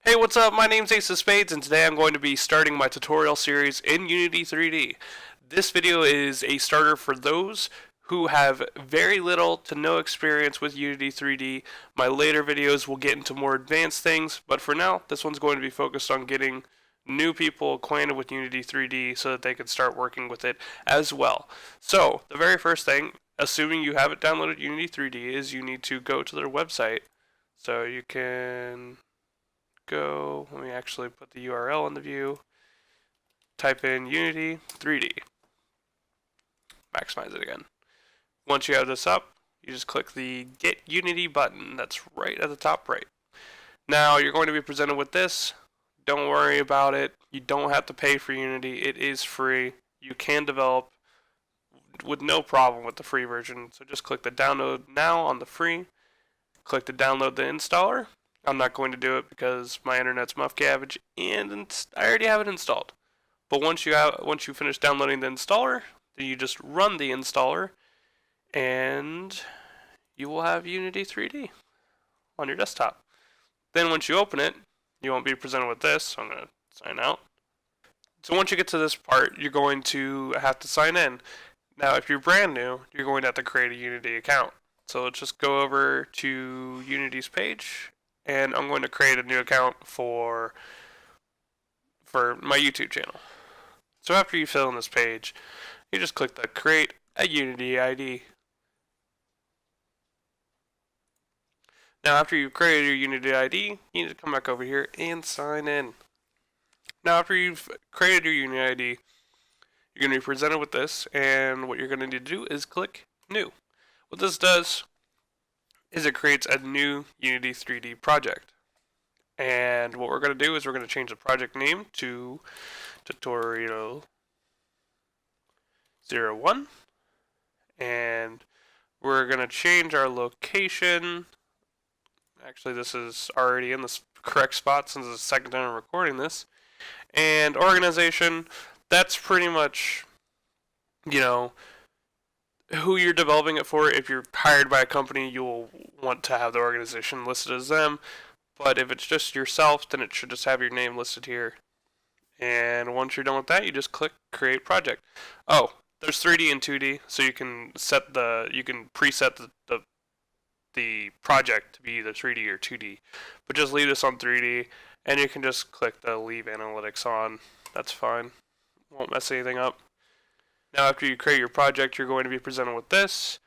Hey, what's up? My name's Ace of Spades, and today I'm going to be starting my tutorial series in Unity 3D. This video is a starter for those who have very little to no experience with Unity 3D. My later videos will get into more advanced things, but for now, this one's going to be focused on getting new people acquainted with Unity 3D so that they can start working with it as well. So, the very first thing, assuming you haven't downloaded Unity 3D, is you need to go to their website. So you can let me actually put the URL in the view, type in Unity 3D, maximize it again. Once you have this up, you just click the Get Unity button that's right at the top right. Now you're going to be presented with this. Don't worry about it. You don't have to pay for Unity. It is free. You can develop with no problem with the free version. So just click the download now on the free. Click to download the installer. I'm not going to do it because my internet's muff garbage and I already have it installed. But once you finish downloading the installer, then you just run the installer and you will have Unity 3D on your desktop. Then once you open it, you won't be presented with this, so I'm going to sign out. So once you get to this part, you're going to have to sign in. Now if you're brand new, you're going to have to create a Unity account. So let's just go over to Unity's page, and I'm going to create a new account for my YouTube channel. So after you fill in this page, you just click the Create a Unity ID. Now after you've created your Unity ID, you need to come back over here and sign in. Now after you've created your Unity ID, you're going to be presented with this, and what you're going to need to do is click New. What this does is it creates a new Unity 3D project. And what we're going to do is we're going to change the project name to Tutorial 01. And we're going to change our location. Actually, this is already in the correct spot since it's the second time I'm recording this. And organization, that's pretty much, who you're developing it for. If you're hired by a company, you'll want to have the organization listed as them. But if it's just yourself, then it should just have your name listed here. And once you're done with that, you just click Create Project. Oh, there's 3D and 2D, so you can preset the project to be either 3D or 2D. But just leave this on 3D, and you can just click the Leave Analytics on. That's fine. Won't mess anything up. Now after you create your project, you're going to be presented with this,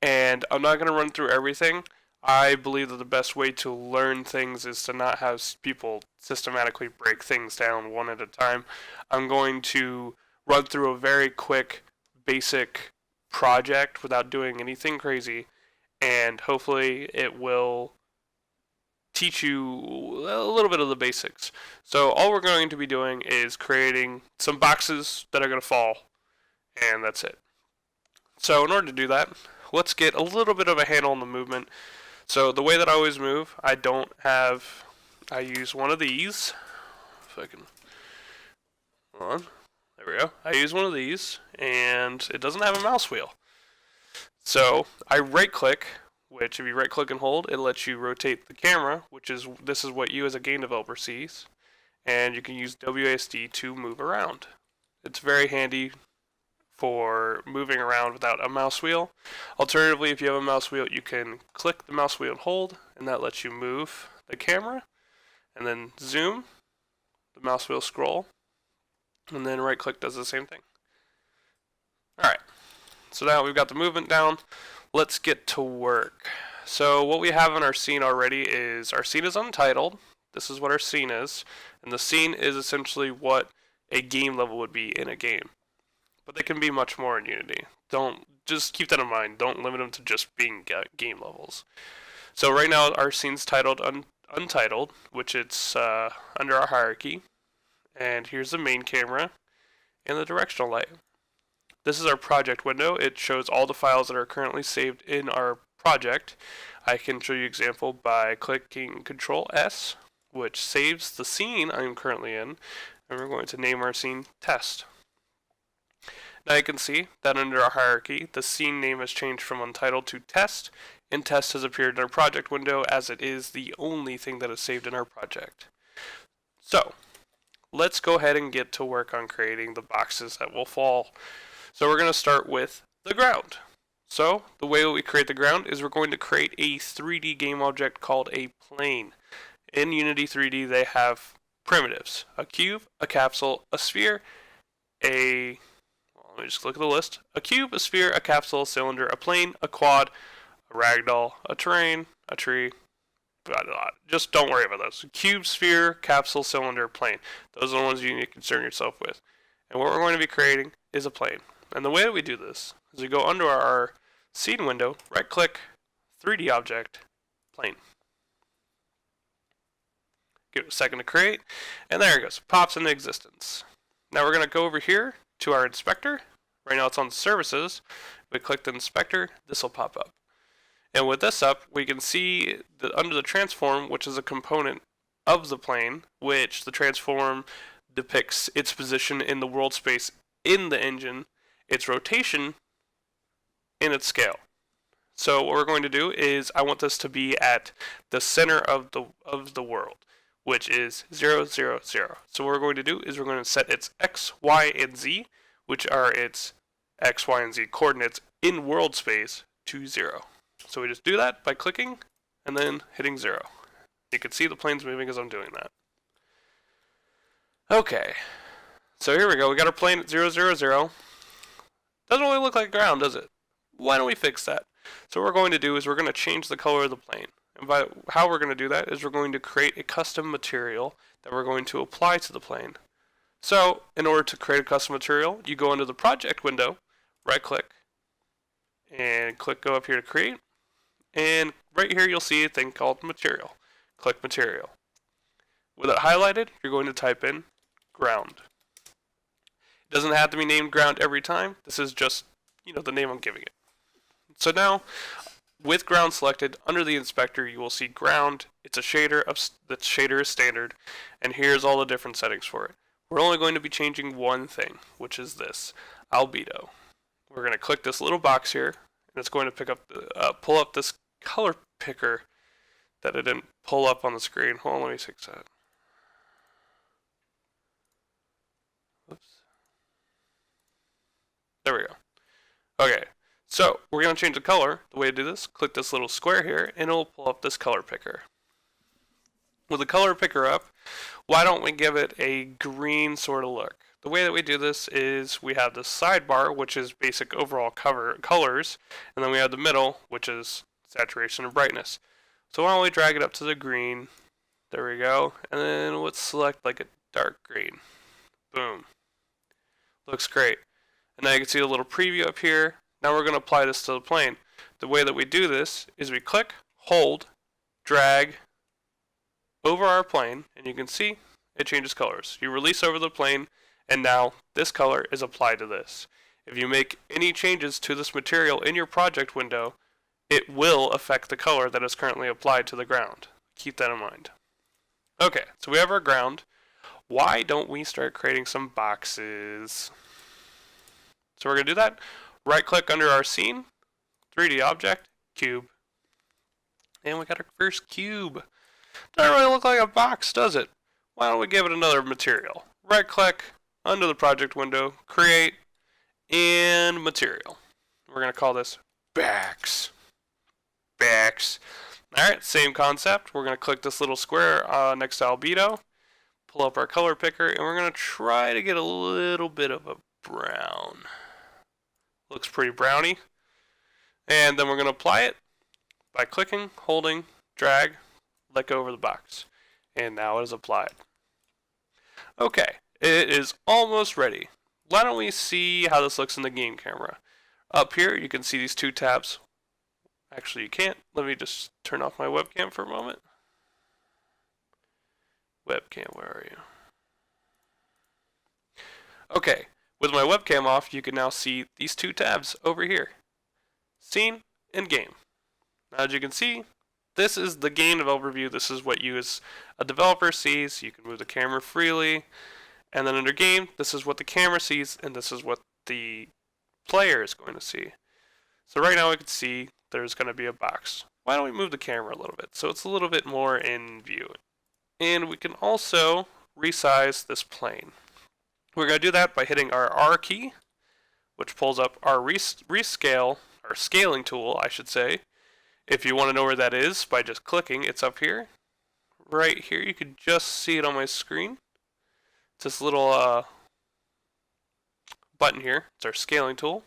and I'm not going to run through everything. I believe that the best way to learn things is to not have people systematically break things down one at a time. I'm going to run through a very quick, basic project without doing anything crazy, and hopefully it will teach you a little bit of the basics. So all we're going to be doing is creating some boxes that are going to fall. And that's it. So in order to do that, let's get a little bit of a handle on the movement. So the way that I always move, I use one of these. If I can, hold on. There we go. I use one of these, and it doesn't have a mouse wheel. So I right click, which if you right click and hold, it lets you rotate the camera, this is what you as a game developer sees. And you can use WASD to move around. It's very handy for moving around without a mouse wheel. Alternatively, if you have a mouse wheel, you can click the mouse wheel and hold, and that lets you move the camera, and then zoom, the mouse wheel scroll, and then right click does the same thing. Alright, so now we've got the movement down, let's get to work. So what we have in our scene already is, our scene is untitled, this is what our scene is, and the scene is essentially what a game level would be in a game. But they can be much more in Unity. Just keep that in mind. Don't limit them to just being game levels. So right now our scene's titled Untitled, which it's under our hierarchy. And here's the main camera and the directional light. This is our project window. It shows all the files that are currently saved in our project. I can show you an example by clicking Control S, which saves the scene I'm currently in. And we're going to name our scene Test. Now you can see that under our hierarchy, the scene name has changed from Untitled to Test, and Test has appeared in our project window as it is the only thing that is saved in our project. So let's go ahead and get to work on creating the boxes that will fall. So we're going to start with the ground. So the way we create the ground is we're going to create a 3D game object called a plane. In Unity 3D they have primitives: a cube, a capsule, a sphere, let me just look at the list. A cube, a sphere, a capsule, a cylinder, a plane, a quad, a ragdoll, a terrain, a tree. Blah, blah, blah. Just don't worry about those. Cube, sphere, capsule, cylinder, plane. Those are the ones you need to concern yourself with. And what we're going to be creating is a plane. And the way that we do this is we go under our scene window, right click, 3D object, plane. Give it a second to create, and there it goes. Pops into existence. Now we're going to go over here to our inspector. Right now it's on services. We click the inspector, this will pop up. And with this up, we can see that under the transform, which is a component of the plane, which the transform depicts its position in the world space in the engine, its rotation, and its scale. So what we're going to do is I want this to be at the center of the world, which is 0, 0, 0. So what we're going to do is we're going to set its x, y, and z, which are its x, y, and z coordinates in world space, to 0. So we just do that by clicking and then hitting 0. You can see the plane's moving as I'm doing that. Okay, so here we go. We got our plane at 0, 0, 0. Doesn't really look like ground, does it? Why don't we fix that? So what we're going to do is we're going to change the color of the plane. And by how we're going to do that is we're going to create a custom material that we're going to apply to the plane. So in order to create a custom material, you go into the project window, right click, and click go up here to create. And right here you'll see a thing called material. Click material. With it highlighted, you're going to type in ground. It doesn't have to be named ground every time. This is just, the name I'm giving it. So now, with ground selected, under the inspector you will see ground. It's a shader, the shader is standard, and here's all the different settings for it. We're only going to be changing one thing, which is this, albedo. We're going to click this little box here, and it's going to pull up this color picker that I didn't pull up on the screen. Hold on, let me fix that. Oops. There we go. Okay, so we're going to change the color. The way to do this, click this little square here, and it'll pull up this color picker. With the color picker up, why don't we give it a green sort of look? The way that we do this is we have the sidebar, which is basic overall colors, and then we have the middle, which is saturation and brightness. So why don't we drag it up to the green? There we go. And then let's select like a dark green. Boom. Looks great. And now you can see a little preview up here. Now we're going to apply this to the plane. The way that we do this is we click, hold, drag over our plane, and you can see it changes colors. You release over the plane, and now this color is applied to this. If you make any changes to this material in your project window, it will affect the color that is currently applied to the ground. Keep that in mind. Okay, so we have our ground. Why don't we start creating some boxes? So we're going to do that. Right click under our scene, 3D object, cube. And we got our first cube. Doesn't really look like a box, does it? Why don't we give it another material? Right click under the project window, create, and material. We're going to call this backs. Backs. Alright, same concept. We're going to click this little square next to albedo, pull up our color picker, and we're going to try to get a little bit of a brown. Looks pretty browny. And then we're going to apply it by clicking, holding, drag, let go over the box. And now it is applied. Okay, it is almost ready. Why don't we see how this looks in the game camera? Up here, you can see these two tabs. Actually, you can't. Let me just turn off my webcam for a moment. Webcam, where are you? Okay, with my webcam off, you can now see these two tabs over here. Scene and game. Now, as you can see, this is the game developer view. This is what you as a developer sees. You can move the camera freely. And then under game, this is what the camera sees, and this is what the player is going to see. So right now we can see there's going to be a box. Why don't we move the camera a little bit so it's a little bit more in view? And we can also resize this plane. We're going to do that by hitting our R key, which pulls up our rescale, or scaling tool, I should say. If you want to know where that is, by just clicking, it's up here. Right here, you can just see it on my screen. It's this little button here. It's our scaling tool.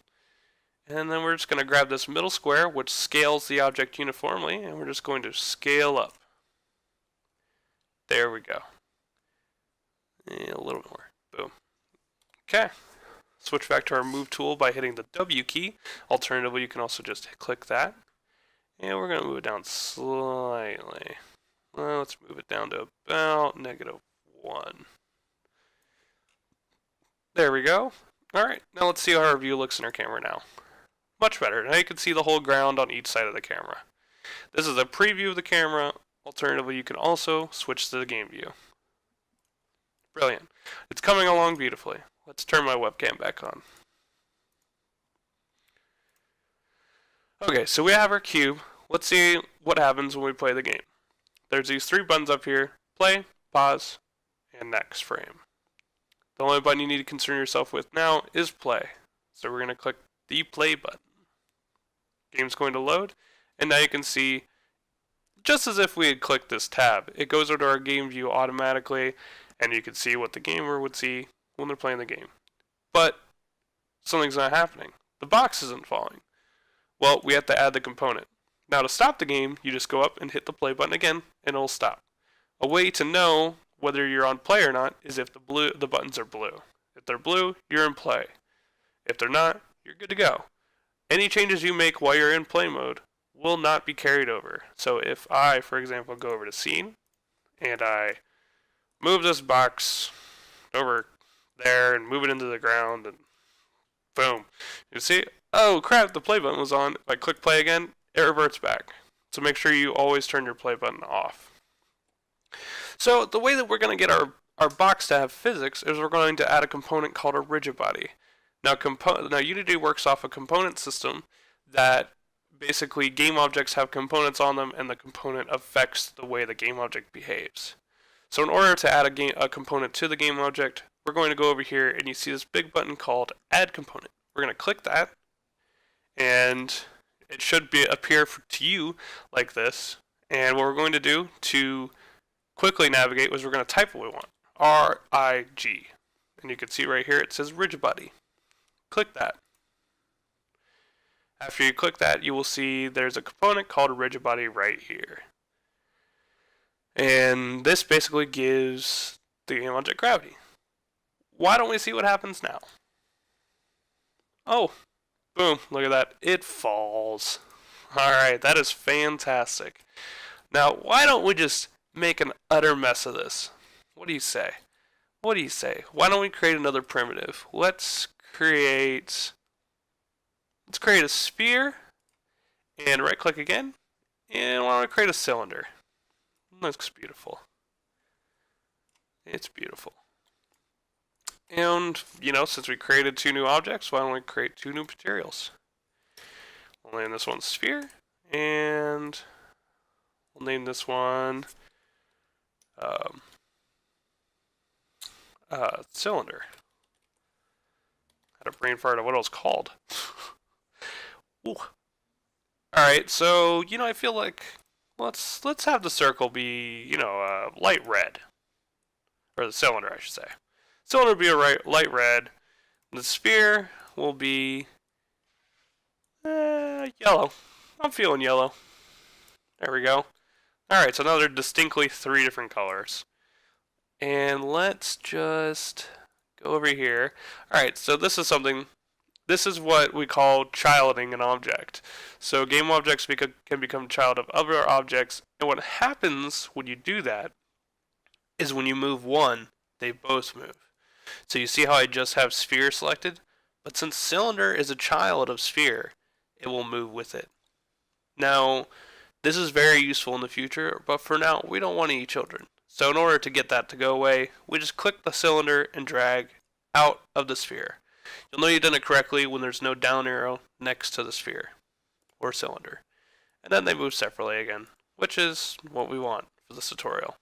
And then we're just going to grab this middle square, which scales the object uniformly, and we're just going to scale up. There we go. And a little more. Boom. Okay. Switch back to our move tool by hitting the W key. Alternatively, you can also just click that. And we're going to move it down slightly. Well, let's move it down to about -1. There we go. Alright, now let's see how our view looks in our camera now. Much better. Now you can see the whole ground on each side of the camera. This is a preview of the camera. Alternatively, you can also switch to the game view. Brilliant. It's coming along beautifully. Let's turn my webcam back on. Okay, so we have our cube. Let's see what happens when we play the game. There's these 3 buttons up here: play, pause, and next frame. The only button you need to concern yourself with now is play. So we're going to click the play button. Game's going to load, and now you can see, just as if we had clicked this tab, it goes over to our game view automatically, and you can see what the gamer would see when they're playing the game. But something's not happening. The box isn't falling. Well, we have to add the component. Now to stop the game, you just go up and hit the play button again, and it'll stop. A way to know whether you're on play or not is if the buttons are blue. If they're blue, you're in play. If they're not, you're good to go. Any changes you make while you're in play mode will not be carried over. So if I, for example, go over to scene, and I move this box over there and move it into the ground, and boom, you see, oh crap, the play button was on. If I click play again, it reverts back. So make sure you always turn your play button off. So the way that we're going to get our box to have physics is we're going to add a component called a rigid body. Now Unity works off a component system that basically game objects have components on them, and the component affects the way the game object behaves. So in order to add a component to the game object, we're going to go over here, and you see this big button called Add Component. We're going to click that, and it should appear to you like this. And what we're going to do to quickly navigate is we're going to type what we want. R-I-G. And you can see right here it says rigid body. Click that. After you click that, you will see there's a component called a rigid body right here. And this basically gives the game object gravity. Why don't we see what happens now? Oh, boom, look at that. It falls. Alright, that is fantastic. Now, why don't we just make an utter mess of this? What do you say? What do you say? Why don't we create another primitive? Let's create a sphere, and right click again, and why don't we create a cylinder? Looks beautiful. It's beautiful. And, since we created 2 new objects, why don't we create 2 new materials? We'll name this one sphere, and we'll name this one cylinder. Had a brain fart of what it was called. Ooh. Alright, so, I feel like let's have the circle be, light red. Or the cylinder, I should say. Cylinder will be a light red. The sphere will be yellow. I'm feeling yellow. There we go. Alright, so now they're distinctly 3 different colors. And let's just go over here. Alright, so this is what we call childing an object. So game objects can become child of other objects, and what happens when you do that is when you move one, they both move. So you see how I just have sphere selected? But since cylinder is a child of sphere, it will move with it. Now, this is very useful in the future, but for now, we don't want to eat children. So in order to get that to go away, we just click the cylinder and drag out of the sphere. You'll know you've done it correctly when there's no down arrow next to the sphere or cylinder. And then they move separately again, which is what we want for this tutorial.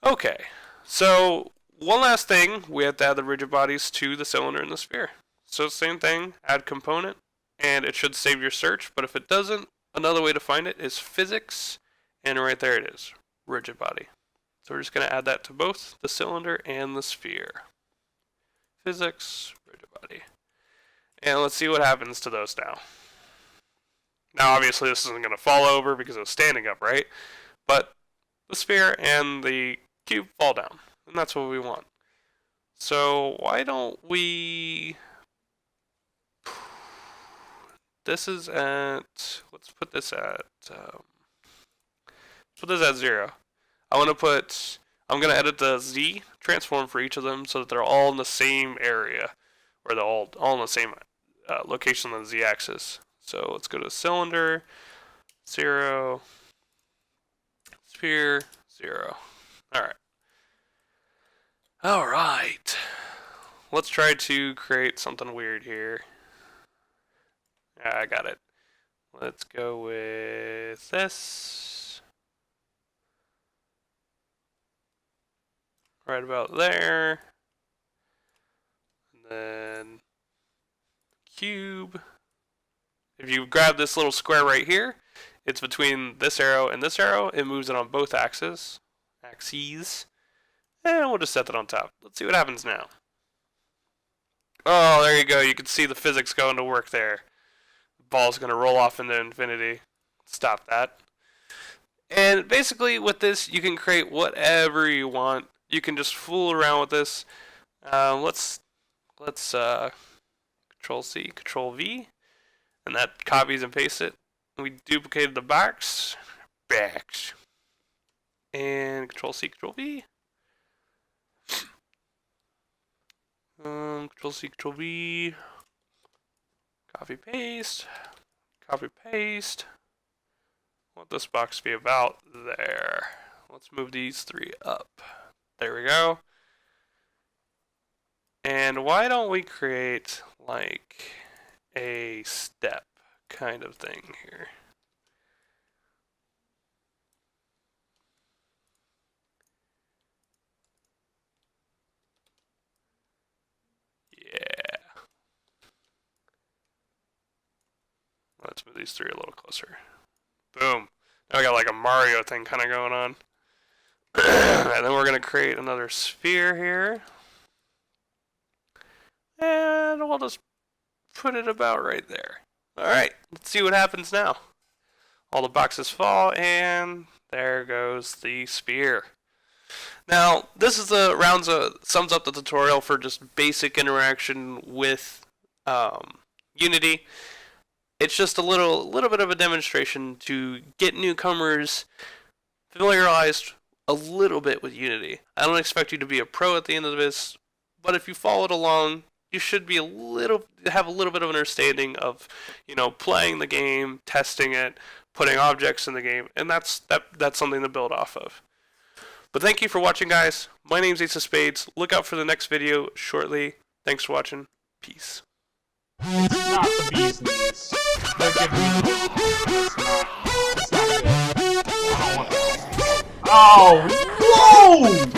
Okay, so one last thing, we have to add the rigid bodies to the cylinder and the sphere. So same thing, add component, and it should save your search, but if it doesn't, another way to find it is physics, and right there it is, rigid body. So we're just going to add that to both the cylinder and the sphere. Physics, rigid body. And let's see what happens to those now. Now obviously this isn't going to fall over because it's standing up, right? But the sphere and the cube fall down, and that's what we want. So why don't we... This is at... Let's put this at... put this at 0. I'm going to edit the Z transform for each of them so that they're all in the same area, or they're all in the same location on the Z axis. So let's go to cylinder, 0, sphere, 0. Alright. Alright. Let's try to create something weird here. I got it. Let's go with this. Right about there. And then cube. If you grab this little square right here, it's between this arrow and this arrow. It moves it on both axes. And we'll just set that on top. Let's see what happens now. Oh, there you go. You can see the physics going to work there. The ball's going to roll off into infinity. Stop that. And basically with this, you can create whatever you want. You can just fool around with this. Let's Control C, Control V, and that copies and pastes it. We duplicated the box, and Control C, Control V. Control C, Control V. Copy, paste. Copy, paste. What this box be about? There. Let's move these 3 up. There we go. And why don't we create like a step kind of thing here? Yeah. Let's move these 3 a little closer. Boom. Now we got like a Mario thing kind of going on. And then we're going to create another sphere here. And we'll just put it about right there. Alright, let's see what happens now. All the boxes fall, and there goes the sphere. Now, this is the sums up the tutorial for just basic interaction with Unity. It's just a little bit of a demonstration to get newcomers familiarized a little bit with Unity. I don't expect you to be a pro at the end of this, but if you followed along, you should be have a little bit of an understanding of, playing the game, testing it, putting objects in the game, and that's something to build off of. But thank you for watching, guys. My name's Ace of Spades. Look out for the next video shortly. Thanks for watching. Peace. It's not the bee's knees. Don't give me it's not good. I don't want that. Oh, whoa!